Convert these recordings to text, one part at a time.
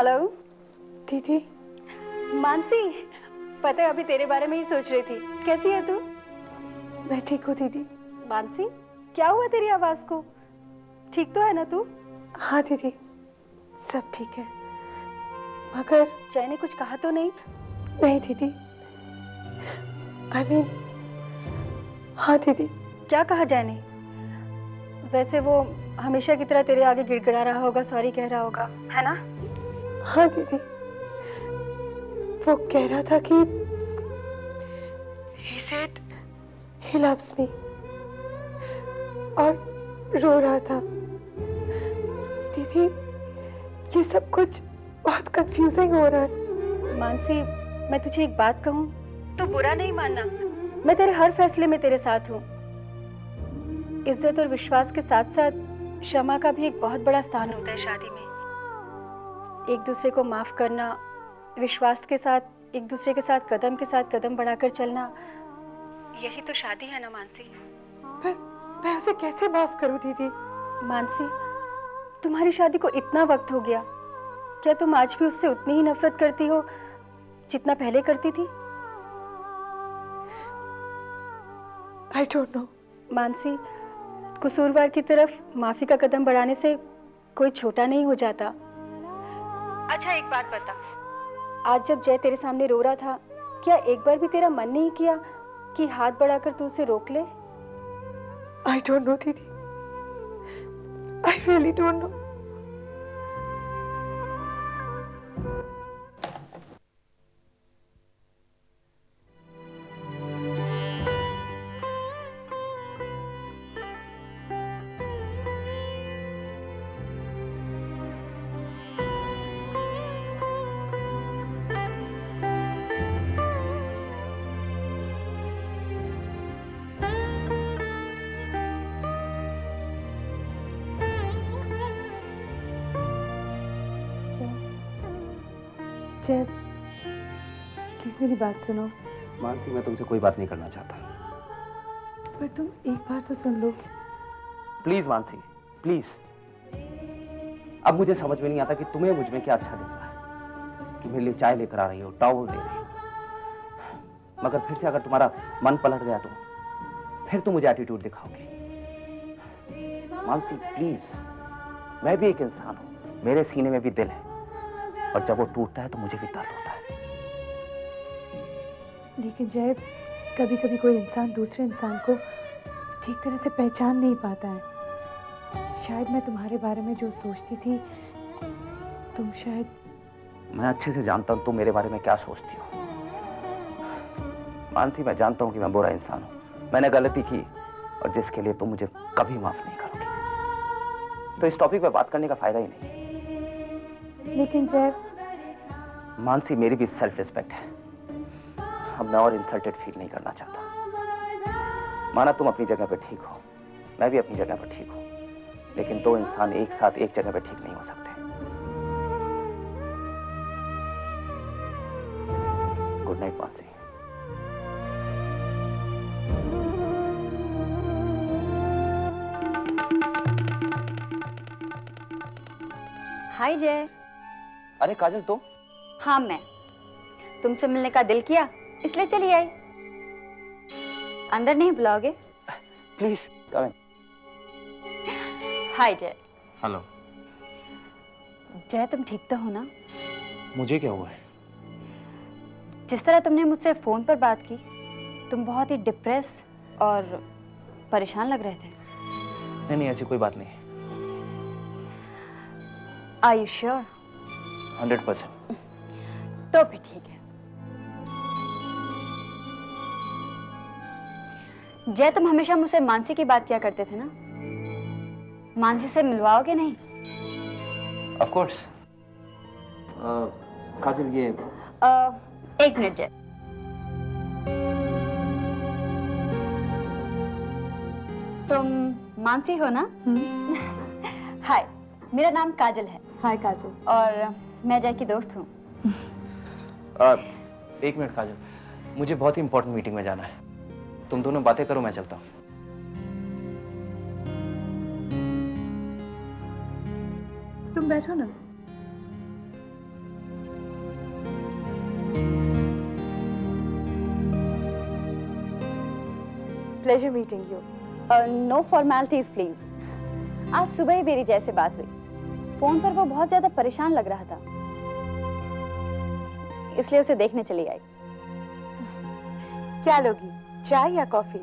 Hello दीदी। मानसी, पता है अभी तेरे बारे में ही सोच रही थी। कैसी है तू? मैं ठीक हूँ दीदी। मानसी, क्या हुआ तेरी आवाज को? ठीक तो है ना तू? हाँ दीदी, सब ठीक है, मगर जय ने कुछ कहा तो नहीं? नहीं दीदी, हाँ दीदी। क्या कहा जय ने? वैसे वो हमेशा की तरह तेरे आगे गिड़गिड़ा रहा होगा, सॉरी कह रहा होगा, है ना? हाँ दीदी, वो कह रहा था कि he said he loves me और रो रहा था। दीदी, ये सब कुछ बहुत कंफ्यूजिंग हो रहा है। मानसी, मैं तुझे एक बात कहूँ तो बुरा नहीं मानना, मैं तेरे हर फैसले में तेरे साथ हूँ। इज्जत और विश्वास के साथ साथ क्षमा का भी एक बहुत बड़ा स्थान होता है शादी में। एक दूसरे को माफ करना, विश्वास के साथ एक दूसरे के साथ कदम बढ़ाकर चलना, यही तो शादी है ना मानसी। पर मैं उसे कैसे माफ करूं दीदी? मानसी, तुम्हारी शादी को इतना वक्त हो गया, क्या तुम आज भी उससे उतनी ही नफरत करती हो जितना पहले करती थी? I don't know। मानसी, कसूरवार की तरफ माफी का कदम बढ़ाने से कोई छोटा नहीं हो जाता। अच्छा एक बात बता, आज जब जय तेरे सामने रो रहा था, क्या एक बार भी तेरा मन नहीं किया कि हाथ बढ़ाकर तू उसे रोक ले? I don't know दीदी, I really don't know। जय, प्लीज मेरी बात सुनो। मानसी, मैं तुमसे कोई बात नहीं करना चाहता। पर तुम एक बार तो सुन लो। Please Mansi, please. अब मुझे समझ में नहीं आता कि तुम्हें मुझ में क्या अच्छा दिख रहा है कि मेरे लिए चाय लेकर आ रही हो, टॉवल दे रही हो, मगर फिर से अगर तुम्हारा मन पलट गया तो फिर तुम मुझे एटीट्यूड दिखाओगे। मानसी प्लीज, मैं भी एक इंसान हूं, मेरे सीने में भी दिल है, और जब वो टूटता है तो मुझे भी दर्द होता है। लेकिन जय, कभी कभी कोई इंसान दूसरे इंसान को ठीक तरह से पहचान नहीं पाता है। शायद मैं तुम्हारे बारे में जो सोचती थी, तुम शायद। मैं अच्छे से जानता हूं तुम मेरे बारे में क्या सोचती हो। मानसी, मैं जानता हूं कि मैं बुरा इंसान हूं, मैंने गलती की, और जिसके लिए तुम मुझे कभी माफ नहीं करोगी। तो इस टॉपिक पे बात करने का फायदा ही नहीं। लेकिन जय। मानसी, मेरी भी सेल्फ रिस्पेक्ट है। अब मैं और इंसल्टेड फील नहीं करना चाहता। माना तुम अपनी जगह पे ठीक हो, मैं भी अपनी जगह पे ठीक हूं, लेकिन दो इंसान एक साथ एक जगह पे ठीक नहीं हो सकते। Good night Mansi. हाय जय। अरे काजल, तुम? हाँ मैं, तुमसे मिलने का दिल किया इसलिए चली आई। अंदर नहीं बुलाओगे? प्लीज कम इन। हाय जय। हेलो। जय, तुम ठीक तो हो ना? मुझे क्या हुआ है? जिस तरह तुमने मुझसे फोन पर बात की, तुम बहुत ही डिप्रेस और परेशान लग रहे थे। नहीं नहीं, ऐसी कोई बात नहीं। Are you sure? 100%। तो फिर ठीक है। जय, तुम हमेशा मुझसे मानसी की बात किया करते थे ना? मानसी से मिलवाओगे नहीं? Of course. काजल, ये एक मिनट जय। तुम मानसी हो ना? हाय, मेरा नाम काजल है। हाय काजल। और मैं जय की दोस्त हूँ। एक मिनट काजल, मुझे बहुत ही इंपॉर्टेंट मीटिंग में जाना है। तुम दोनों बातें करो, मैं चलता हूँ। तुम बैठो ना। Pleasure meeting you. No formalities please. आज सुबह ही मेरी जैसे बात हुई, फोन पर वो बहुत ज्यादा परेशान लग रहा था, इसलिए उसे देखने चली आई। क्या लोगी, चाय या कॉफी?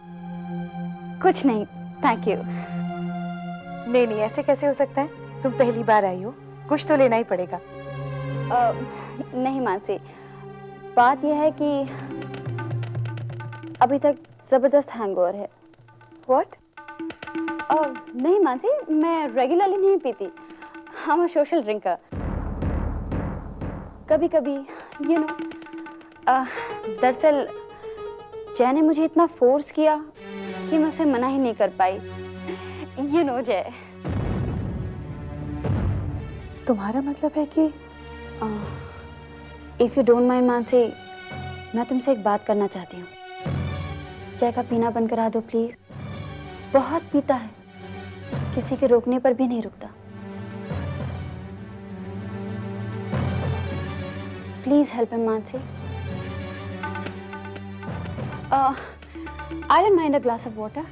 कुछ नहीं, थैंक यू। नहीं नहीं, ऐसे कैसे हो सकता है? तुम पहली बार आई हो, कुछ तो लेना ही पड़ेगा। नहीं मानसी, बात यह है कि अभी तक जबरदस्त हैंगओवर है। What? नहीं मानसी, मैं रेगुलरली नहीं पीती। I'm a social drinker. कभी कभी यू नो। दरअसल जय ने मुझे इतना फोर्स किया कि मैं उसे मना ही नहीं कर पाई। यू नो जय। तुम्हारा मतलब है कि if you don't mind Mansi, मैं तुमसे एक बात करना चाहती हूँ। जय का पीना बंद करा दो प्लीज। बहुत पीता है, किसी के रोकने पर भी नहीं रुकता। Please help him Mansi. I don't mind a glass of water.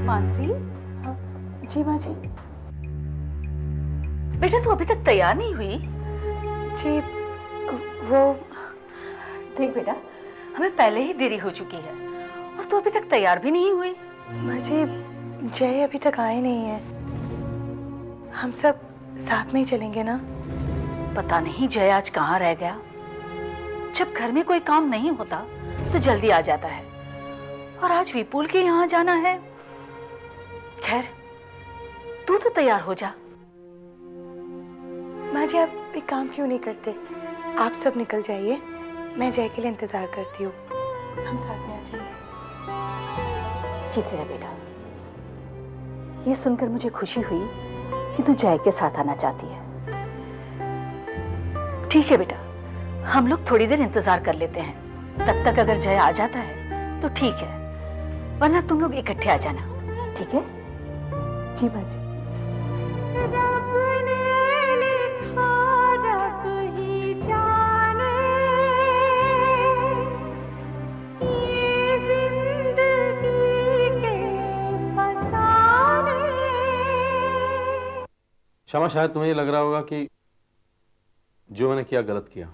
Mansi, जी माँ जी। बेटा तू अभी तक तैयार नहीं हुई? जी वो देख बेटा, हमें पहले ही देरी हो चुकी है और तू अभी तक तैयार भी नहीं हुई। माँ जी, जय अभी तक आए नहीं है। हम सब साथ में ही चलेंगे ना? पता नहीं जय आज कहाँ रह गया। जब घर में कोई काम नहीं होता तो जल्दी आ जाता है, और आज विपुल के यहाँ जाना है। खैर तू तो तैयार हो जा। माँ जी, आप एक काम क्यों नहीं करते? आप सब निकल जाइए, मैं जय के लिए इंतजार करती हूँ। हम साथ में आ जाएंगे। जीत रहा बेटा, ये सुनकर मुझे खुशी हुई कि तू जय के साथ आना चाहती है। ठीक है बेटा, हम लोग थोड़ी देर इंतजार कर लेते हैं। तब तक अगर जय आ जाता है तो ठीक है, वरना तुम लोग इकट्ठे आ जाना, ठीक है? जी माँ जी। शमा, शायद तुम्हें ये लग रहा होगा कि जो मैंने किया गलत किया,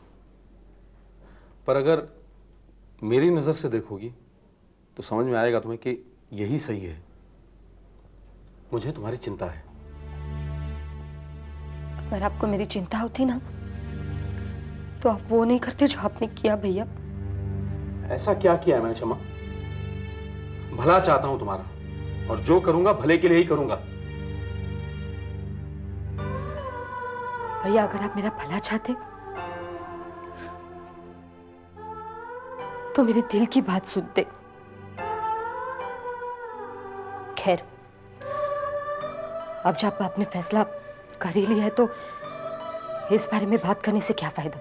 पर अगर मेरी नजर से देखोगी तो समझ में आएगा तुम्हें कि यही सही है। मुझे तुम्हारी चिंता है। अगर आपको मेरी चिंता होती ना तो आप वो नहीं करते जो आपने किया भैया। ऐसा क्या किया है मैंने शमा? भला चाहता हूं तुम्हारा, और जो करूंगा भले के लिए ही करूंगा। भैया अगर आप मेरा भला चाहते तो मेरे दिल की बात सुनते। खैर, अब जब आपने फैसला कर ही लिया है तो इस बारे में बात करने से क्या फायदा?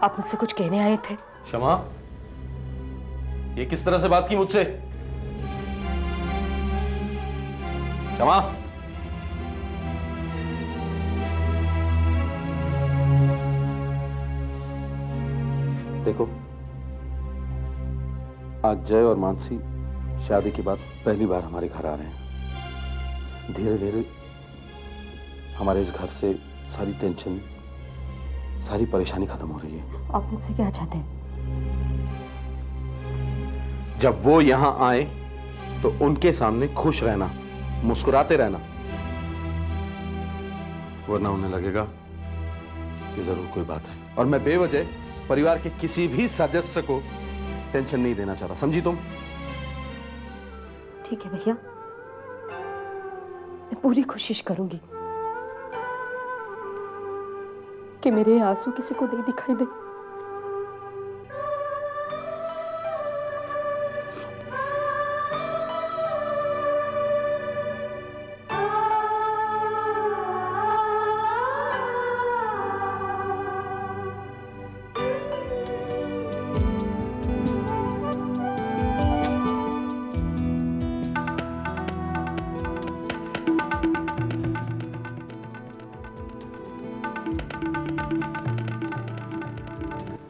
आप मुझसे कुछ कहने आए थे? शमा, ये किस तरह से बात की मुझसे? शमा, देखो, आज जय और मानसी शादी के बाद पहली बार हमारे घर आ रहे हैं। धीरे धीरे हमारे इस घर से सारी टेंशन, सारी परेशानी खत्म हो रही है। आप मुझसे क्या चाहते हैं? जब वो यहां आए तो उनके सामने खुश रहना, मुस्कुराते रहना, वरना उन्हें लगेगा कि जरूर कोई बात है। और मैं बेवजह परिवार के किसी भी सदस्य को टेंशन नहीं देना चाहता, समझी तुम? ठीक है भैया, मैं पूरी कोशिश करूंगी कि मेरे आंसू किसी को नहीं दिखाई दे।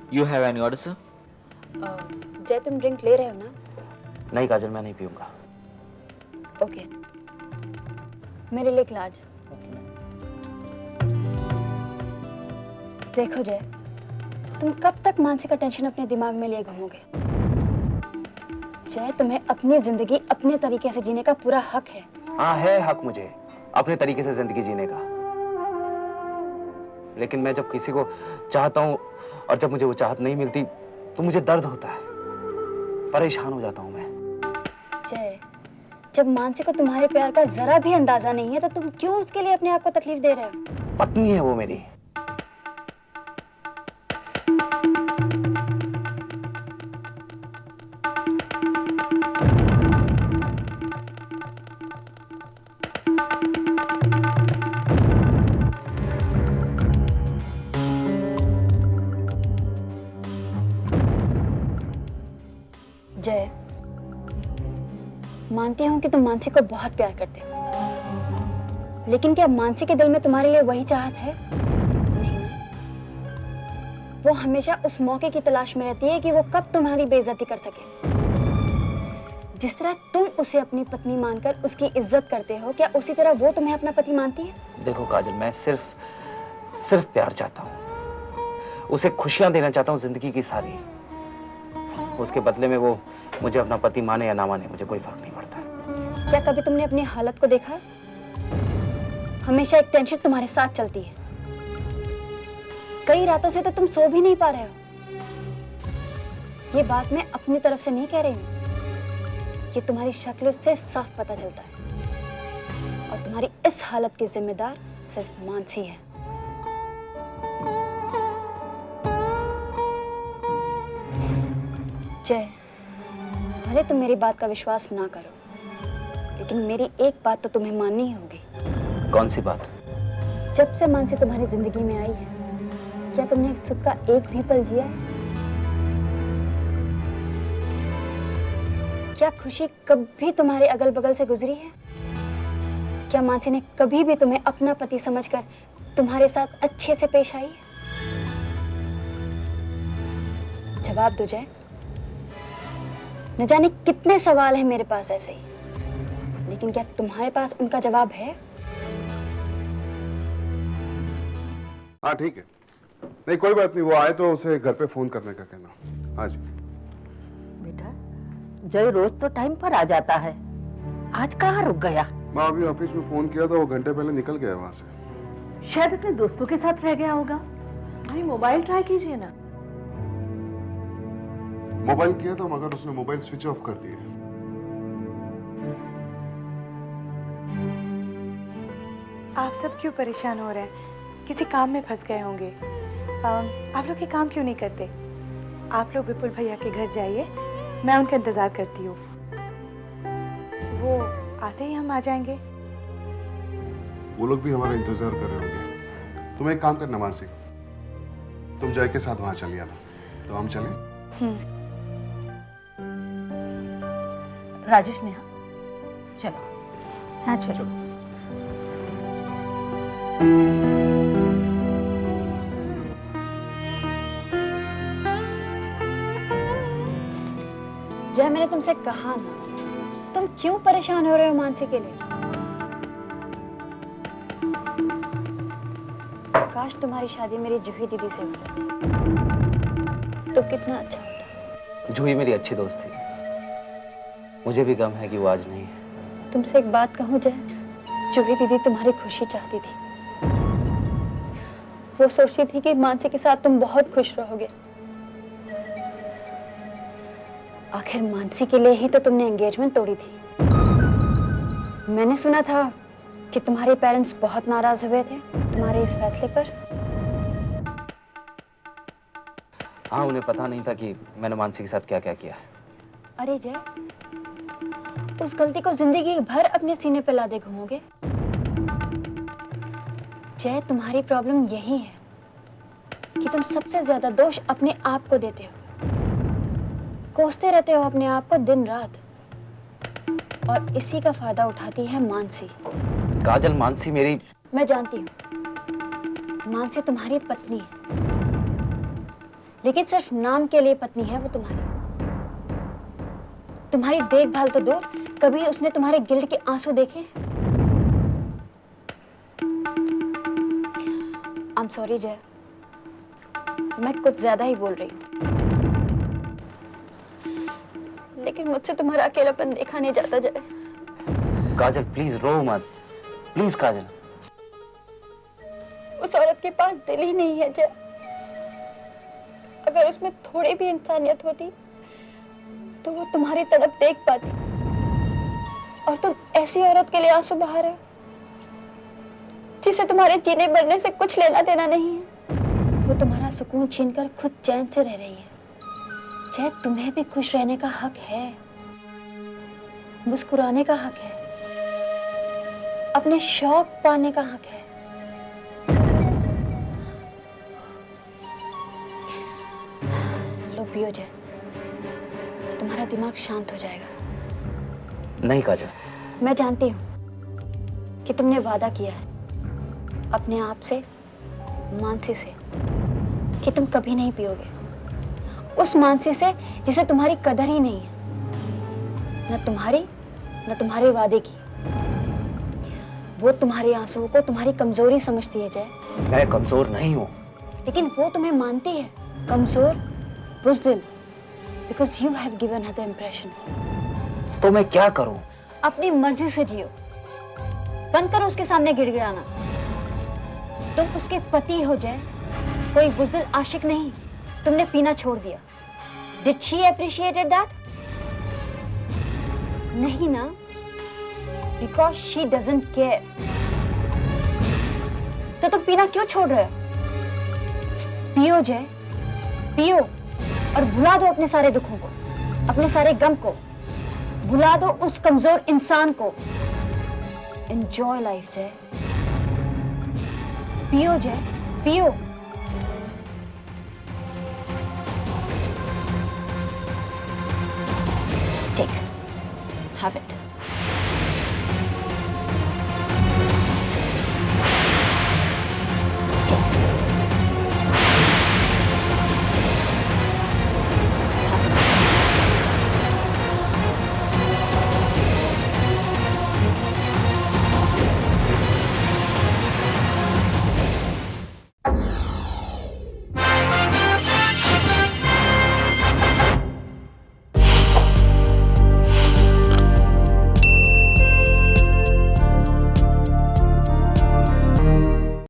You have any order, sir? जय, तुम ड्रिंक ले रहे हो ना? नहीं काजल, मैं नहीं पीऊंगा। ओके, मेरे लिए ग्लास। देखो जय, तुम कब तक मानसी का टेंशन अपने दिमाग में लिए घूमोगे? जय, तुम्हें अपनी जिंदगी अपने तरीके से जीने का पूरा हक है। हाँ, है हक मुझे अपने तरीके से जिंदगी जीने का, लेकिन मैं जब किसी को चाहता हूँ और जब मुझे वो चाहत नहीं मिलती तो मुझे दर्द होता है, परेशान हो जाता हूँ मैं। जय, जब मानसी को तुम्हारे प्यार का जरा भी अंदाजा नहीं है तो तुम क्यों उसके लिए अपने आप को तकलीफ दे रहे हो? पत्नी है वो मेरी। जय, मानती हूं कि तुम मानसी को बहुत प्यार करते हो, लेकिन क्या मानसी के दिल में तुम्हारे लिए वही चाहत है? नहीं ना? वो हमेशा उस मौके की तलाश में रहती है कि वो कब तुम्हारी बेइज्जती कर सके। जिस तरह तुम उसे अपनी पत्नी मानकर उसकी इज्जत करते हो, क्या उसी तरह वो तुम्हें अपना पति मानती है? देखो काजल, मैं सिर्फ प्यार चाहता हूँ, उसे खुशियां देना चाहता हूँ जिंदगी की सारी। उसके बदले में वो मुझे अपना पति माने या ना माने, मुझे कोई फर्क नहीं पड़ता। क्या कभी तुमने अपनी हालत को देखा? हमेशा एक टेंशन तुम्हारे साथ चलती है। कई रातों से तो तुम सो भी नहीं पा रहे हो। ये बात मैं अपनी तरफ से नहीं कह रही हूँ, ये तुम्हारी शक्ल से साफ पता चलता है। और तुम्हारी इस हालत की जिम्मेदार सिर्फ मानसी है। जय, भले तुम मेरी बात का विश्वास ना करो, लेकिन मेरी एक बात तो तुम्हें माननी ही होगी। कौन सी बात? जब से मानसी तुम्हारी जिंदगी में आई है, क्या तुमने सुख का एक भी पल जिया है? क्या खुशी कभी तुम्हारे अगल बगल से गुजरी है? क्या मानसी ने कभी भी तुम्हें अपना पति समझकर तुम्हारे साथ अच्छे से पेश आई है? जवाब दो जय। न जाने कितने सवाल हैं मेरे पास ऐसे ही, लेकिन क्या तुम्हारे पास उनका जवाब है? हाँ ठीक है, नहीं कोई बात नहीं, वो आए तो उसे घर पे फोन करने का कहना। हाँ जी। बेटा, जय रोज तो टाइम पर आ जाता है, आज कहाँ रुक गया? मैं अभी ऑफिस में फोन किया था, वो घंटे पहले निकल गया वहाँ से। शायद अपने दोस्तों के साथ रह गया होगा। भाई मोबाइल ट्राई कीजिए ना। मोबाइल किया था मगर उसने मोबाइल स्विच ऑफ कर दिया। आप सब क्यों परेशान हो रहे हैं? किसी काम में फंस गए होंगे। आप लोग ये काम क्यों नहीं करते? आप लोग विपुल भैया के घर जाइए, मैं उनका इंतजार करती हूँ। वो आते ही हम आ जाएंगे। वो लोग भी हमारा इंतजार कर रहे होंगे। तुम एक काम करना मानसी, तुम जय के साथ वहां चली आना। तो हम चलें? राजेश नेहा, चलो। हाँ चलो। जय, मैंने तुमसे कहा ना, तुम क्यों परेशान हो रहे हो मानसी के लिए? काश तुम्हारी शादी मेरी जूही दीदी से हो जाती तो कितना अच्छा होता। जूही मेरी अच्छी दोस्त थी, मुझे भी गम है कि वो आज नहीं है। तुमसे एक बात कहूं जय, जूही दीदी तुम्हारी खुशी चाहती थी। वो सोचती थी कि मानसी के साथ तुम बहुत खुश रहोगे। आखिर मानसी के लिए ही तो तुमने एंगेजमेंट तोड़ी थी। मैंने सुना था कि तुम्हारे पेरेंट्स बहुत नाराज हुए थे तुम्हारे इस फैसले पर। हाँ, उन्हें पता नहीं था कि मैंने मानसी के साथ क्या क्या किया है। अरे जय, उस गलती को जिंदगी भर अपने सीने पे लादे घूमोगे? जय, तुम्हारी प्रॉब्लम यही है कि तुम सबसे ज्यादा दोष अपने आप को देते हो, कोसते रहते हो अपने आप को दिन रात, और इसी का फायदा उठाती है मानसी। काजल, मानसी मेरी... मैं जानती हूँ मानसी तुम्हारी पत्नी है, लेकिन सिर्फ नाम के लिए पत्नी है वो तुम्हारी। तुम्हारी देखभाल तो दूर, कभी उसने तुम्हारे गिल्ट के आंसू देखे? आई एम सॉरी जय, मैं कुछ ज्यादा ही बोल रही हूँ, लेकिन मुझसे तुम्हारा अकेलापन देखा नहीं जाता जय। काजल प्लीज रो मत, प्लीज काजल। उस औरत के पास दिल ही नहीं है जय। अगर उसमें थोड़ी भी इंसानियत होती तो वो तुम्हारी तड़प देख पाती, और तुम ऐसी औरत के लिए आंसू बहा रहे हो जिसे तुम्हारे जीने मरने से कुछ लेना देना नहीं है। वो तुम्हारा सुकून छीनकर खुद चैन से रह रही है। जय, तुम्हें भी खुश रहने का हक है, मुस्कुराने का हक है, अपने शौक पाने का हक है। लो पियो जय, तुम्हारा दिमाग शांत हो जाएगा। नहीं काजल, मैं जानती हूँ कि तुमने वादा किया है अपने आप से, मानसी से, कि तुम कभी नहीं पियोगे। उस मानसी से जिसे तुम्हारी कदर ही नहीं है, न तुम्हारी न तुम्हारे वादे की। वो तुम्हारे आंसुओं को तुम्हारी कमजोरी समझती है जय। मैं कमजोर नहीं हूँ, लेकिन वो तुम्हें मानती है कमजोर, बुज़दिल, because you have given her the impression। तो मैं क्या करूँ? अपनी मर्जी से जियो, बंद करो उसके सामने गिड़गिड़ाना। तुम उसके पति हो जय, कोई बुज़दिल आशिक नहीं। तुमने पीना छोड़ दिया। Did she appreciated that? नहीं ना, because she doesn't care। तो तुम पीना क्यों छोड़ रहे हो? पियो जय, पियो, और भुला दो अपने सारे दुखों को, अपने सारे गम को, भुला दो उस कमजोर इंसान को। Enjoy life जय, पियो जय, पियो। Take, have it।